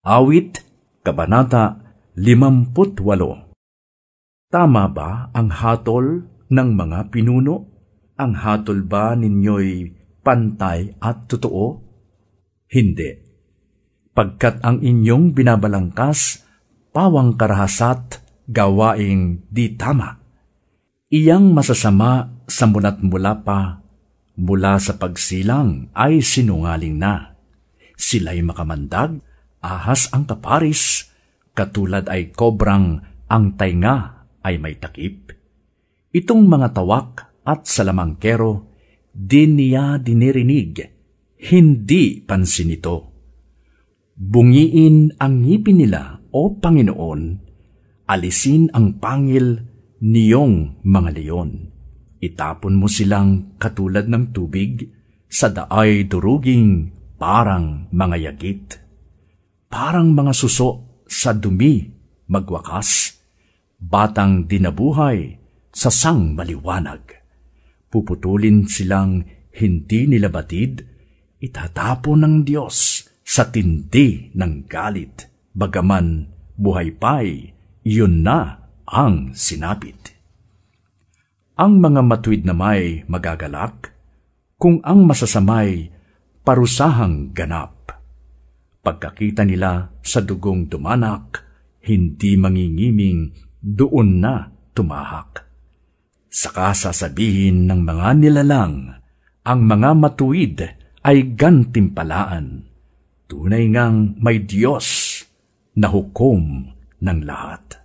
Awit, Kabanata 58. Tama ba ang hatol ng mga pinuno? Ang hatol ba ninyo'y pantay at totoo? Hindi. Pagkat ang inyong binabalangkas, pawang karahasat, gawaing di tama. Iyang masasama sa mulat mula pa, mula sa pagsilang ay sinungaling na. Sila'y makamandag, ahas ang kaparis, katulad ay kobrang ang tainga ay may takip. Itong mga tawak at salamangkero, di niya dinirinig, hindi pansin ito. Bungiin ang ngipin nila, O Panginoon, alisin ang pangil niyong mga leon. Itapon mo silang katulad ng tubig, sa daay duruging parang mga yagit. Parang mga suso sa dumi magwakas, batang dinabuhay sa sang maliwanag. Puputulin silang hindi nila batid, itatapon ng Diyos sa tindi ng galit, bagaman buhay pa'y yun na ang sinapit. Ang mga matuwid na may magagalak, kung ang masasamay parusahang ganap. Pagkakita nila sa dugong dumanak, hindi mangingiming doon na tumahak. Saka sasabihin ng mga nilalang, ang mga matuwid ay gantimpalaan. Tunay ngang may Diyos na hukom ng lahat.